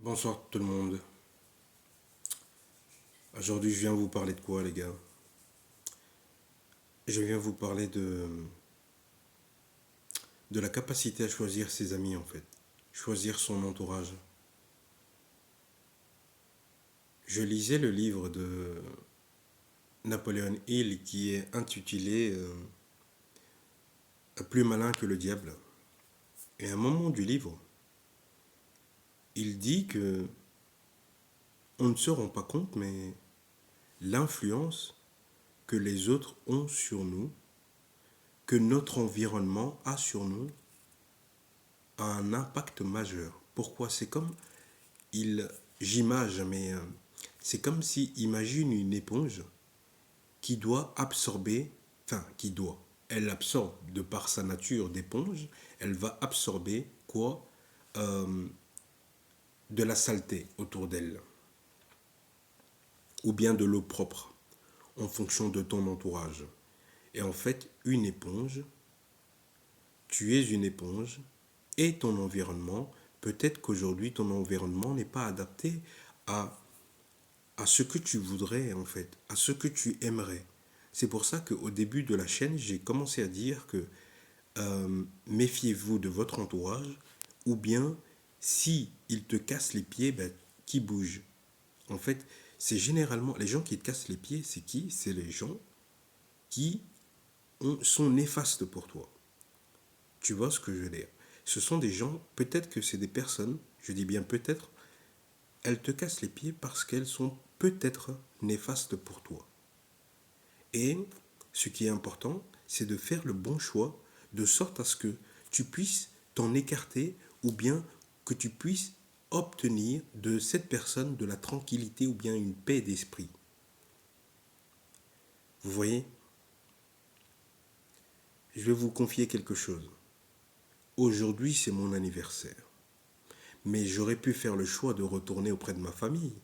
Bonsoir tout le monde. Aujourd'hui, je viens vous parler de quoi, les gars? Je viens vous parler de la capacité à choisir ses amis, en fait. Choisir son entourage. Je lisais le livre de Napoléon Hill qui est intitulé Plus malin que le diable. Et à un moment du livre, il dit que on ne se rend pas compte, mais l'influence que les autres ont sur nous, que notre environnement a sur nous, a un impact majeur. Pourquoi? C'est comme j'image, mais c'est comme si, imagine une éponge qui doit absorber, enfin, elle absorbe de par sa nature d'éponge, elle va absorber quoi? Euh, de la saleté autour d'elle, ou bien de l'eau propre, en fonction de ton entourage. Et en fait, une éponge, tu es une éponge, et ton environnement, peut-être qu'aujourd'hui ton environnement n'est pas adapté à ce que tu voudrais en fait, à ce que tu aimerais. C'est pour ça qu'au début de la chaîne, j'ai commencé à dire que méfiez-vous de votre entourage, ou bien si il te casse les pieds, ben, qui bouge. En fait, c'est généralement les gens qui te cassent les pieds, c'est qui? C'est les gens qui sont néfastes pour toi. Tu vois ce que je veux dire? Ce sont des gens, peut-être que c'est des personnes, je dis bien peut-être, elles te cassent les pieds parce qu'elles sont peut-être néfastes pour toi. Et ce qui est important, c'est de faire le bon choix de sorte à ce que tu puisses t'en écarter ou bien que tu puisses obtenir de cette personne de la tranquillité ou bien une paix d'esprit. Vous voyez? Je vais vous confier quelque chose. Aujourd'hui, c'est mon anniversaire. Mais j'aurais pu faire le choix de retourner auprès de ma famille.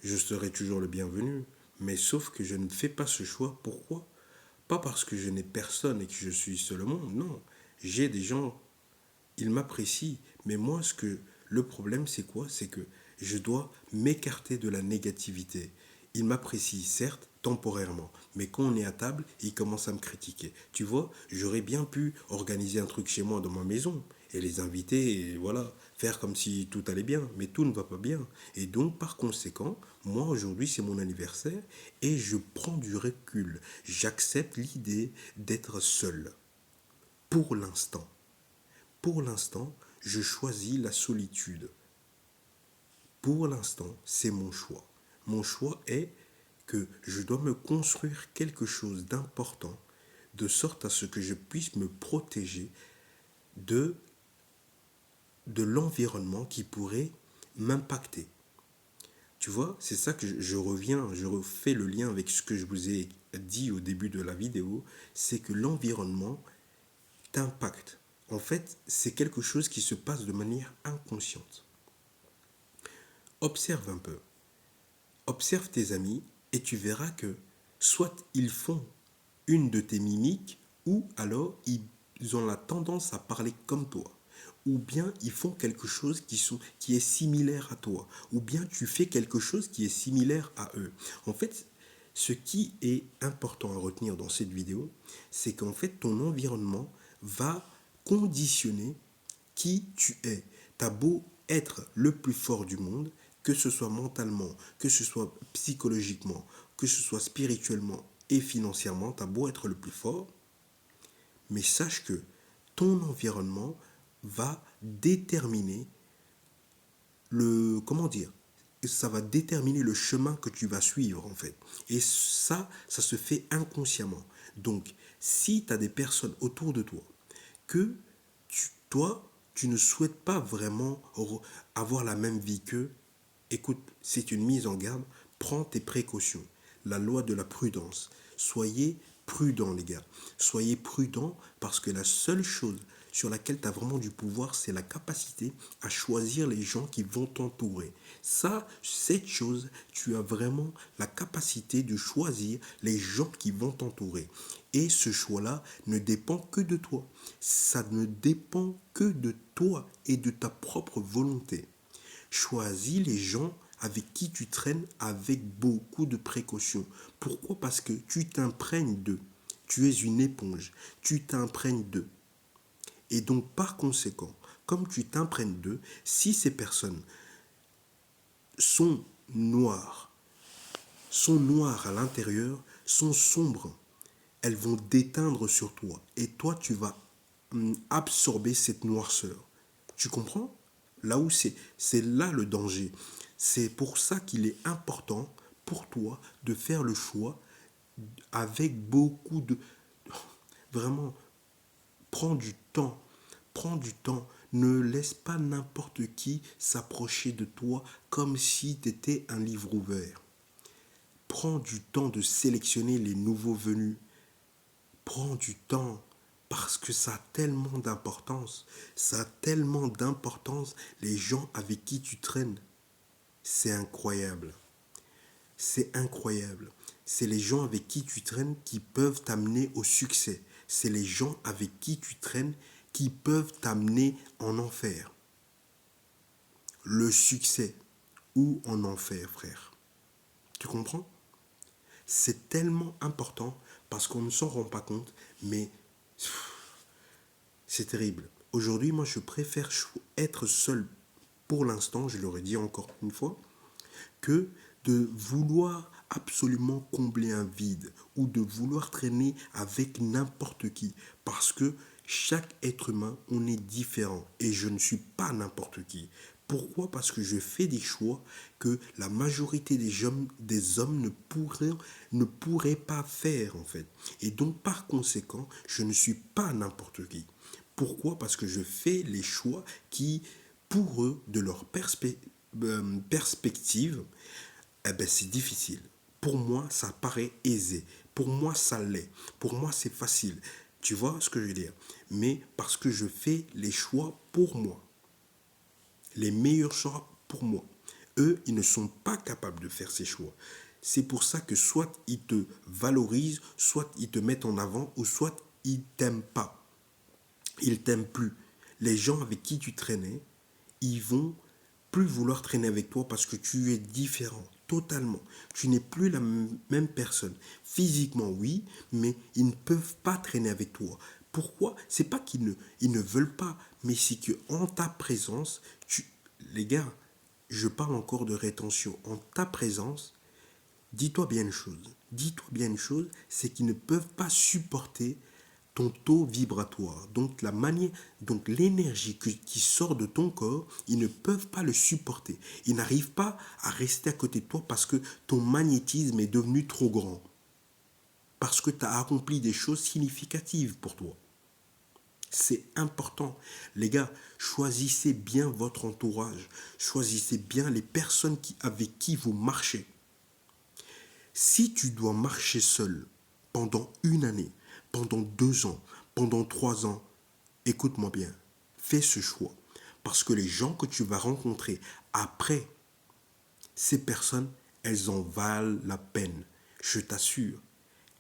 Je serai toujours le bienvenu. Mais sauf que je ne fais pas ce choix. Pourquoi? Pas parce que je n'ai personne et que je suis seul au monde. Non. J'ai des gens, ils m'apprécient. Mais moi, le problème, c'est quoi? C'est que je dois m'écarter de la négativité. Ils m'apprécient, certes, temporairement. Mais quand on est à table, ils commencent à me critiquer. Tu vois, j'aurais bien pu organiser un truc chez moi dans ma maison et les inviter, et voilà, faire comme si tout allait bien. Mais tout ne va pas bien. Et donc, par conséquent, moi, aujourd'hui, c'est mon anniversaire et je prends du recul. J'accepte l'idée d'être seul. Pour l'instant. Pour l'instant, je choisis la solitude. Pour l'instant, c'est mon choix. Mon choix est que je dois me construire quelque chose d'important de sorte à ce que je puisse me protéger de, de l'environnement qui pourrait m'impacter. Tu vois, c'est ça que je reviens, je refais le lien avec ce que je vous ai dit au début de la vidéo, c'est que l'environnement t'impacte. En fait, c'est quelque chose qui se passe de manière inconsciente. Observe un peu. Observe tes amis et tu verras que soit ils font une de tes mimiques ou alors ils ont la tendance à parler comme toi. Ou bien ils font quelque chose qui est similaire à toi. Ou bien tu fais quelque chose qui est similaire à eux. En fait, ce qui est important à retenir dans cette vidéo, c'est qu'en fait ton environnement va conditionner qui tu es. T'as beau être le plus fort du monde, que ce soit mentalement, que ce soit psychologiquement, que ce soit spirituellement et financièrement, t'as beau être le plus fort, mais sache que ton environnement va déterminer comment dire, ça va déterminer le chemin que tu vas suivre en fait. Et ça se fait inconsciemment. Donc, si tu as des personnes autour de toi que toi, tu ne souhaites pas vraiment avoir la même vie qu'eux, écoute, c'est une mise en garde, prends tes précautions. La loi de la prudence. Soyez prudents, les gars. Soyez prudents parce que la seule chose sur laquelle tu as vraiment du pouvoir, c'est la capacité à choisir les gens qui vont t'entourer. Ça, cette chose, tu as vraiment la capacité de choisir les gens qui vont t'entourer. Et ce choix-là ne dépend que de toi. Ça ne dépend que de toi et de ta propre volonté. Choisis les gens avec qui tu traînes avec beaucoup de précautions. Pourquoi? Parce que tu t'imprègnes d'eux. Tu es une éponge. Tu t'imprègnes d'eux. Et donc, par conséquent, comme tu t'imprègnes d'eux, si ces personnes sont noires, à l'intérieur, sont sombres, elles vont déteindre sur toi. Et toi, tu vas absorber cette noirceur. Tu comprends? Là où c'est là le danger. C'est pour ça qu'il est important pour toi de faire le choix avec beaucoup de... Vraiment, prends du temps. Prends du temps. Ne laisse pas n'importe qui s'approcher de toi comme si tu étais un livre ouvert. Prends du temps de sélectionner les nouveaux venus. Prends du temps parce que ça a tellement d'importance. Ça a tellement d'importance les gens avec qui tu traînes. C'est incroyable. C'est incroyable. C'est les gens avec qui tu traînes qui peuvent t'amener au succès. C'est les gens avec qui tu traînes qui peuvent t'amener en enfer. Le succès ou en enfer, frère. Tu comprends? C'est tellement important parce qu'on ne s'en rend pas compte, mais c'est terrible. Aujourd'hui, moi, je préfère être seul pour l'instant, je l'aurais dit encore une fois, que de vouloir absolument combler un vide ou de vouloir traîner avec n'importe qui. Parce que chaque être humain, on est différent et je ne suis pas n'importe qui. Pourquoi? Parce que je fais des choix que la majorité des hommes ne pourraient pas faire en fait. Et donc par conséquent, je ne suis pas n'importe qui. Pourquoi? Parce que je fais les choix qui, pour eux, de leur perspective, eh ben, c'est difficile. Pour moi, ça paraît aisé. Pour moi, ça l'est. Pour moi, c'est facile. Tu vois ce que je veux dire? Mais parce que je fais les choix pour moi. Les meilleurs choix pour moi. Eux, ils ne sont pas capables de faire ces choix. C'est pour ça que soit ils te valorisent, soit ils te mettent en avant, ou soit ils t'aiment pas. Ils t'aiment plus. Les gens avec qui tu traînais, ils vont plus vouloir traîner avec toi parce que tu es différent, totalement. Tu n'es plus la même personne. Physiquement, oui, mais ils ne peuvent pas traîner avec toi. Pourquoi? C'est pas ils ne veulent pas, mais c'est que en ta présence, les gars, je parle encore de rétention. En ta présence, dis-toi bien une chose. Dis-toi bien une chose, c'est qu'ils ne peuvent pas supporter ton taux vibratoire. Donc donc l'énergie qui sort de ton corps, ils ne peuvent pas le supporter. Ils n'arrivent pas à rester à côté de toi parce que ton magnétisme est devenu trop grand. Parce que tu as accompli des choses significatives pour toi. C'est important. Les gars, choisissez bien votre entourage. Choisissez bien les personnes avec qui vous marchez. Si tu dois marcher seul pendant une année, pendant 2 ans, pendant 3 ans, écoute-moi bien, fais ce choix. Parce que les gens que tu vas rencontrer après, ces personnes, elles en valent la peine. Je t'assure,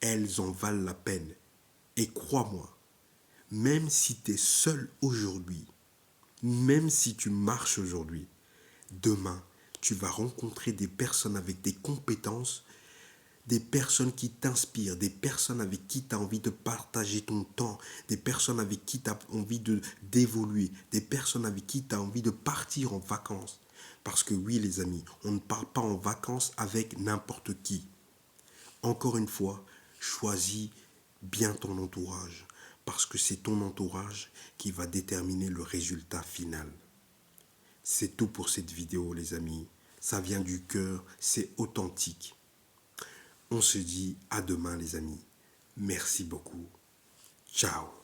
elles en valent la peine. Et crois-moi, même si tu es seul aujourd'hui, même si tu marches aujourd'hui, demain, tu vas rencontrer des personnes avec des compétences, des personnes qui t'inspirent, des personnes avec qui tu as envie de partager ton temps, des personnes avec qui tu as envie d'évoluer, des personnes avec qui tu as envie de partir en vacances. Parce que oui, les amis, on ne part pas en vacances avec n'importe qui. Encore une fois, choisis bien ton entourage, parce que c'est ton entourage qui va déterminer le résultat final. C'est tout pour cette vidéo, les amis. Ça vient du cœur, c'est authentique. On se dit à demain, les amis. Merci beaucoup. Ciao.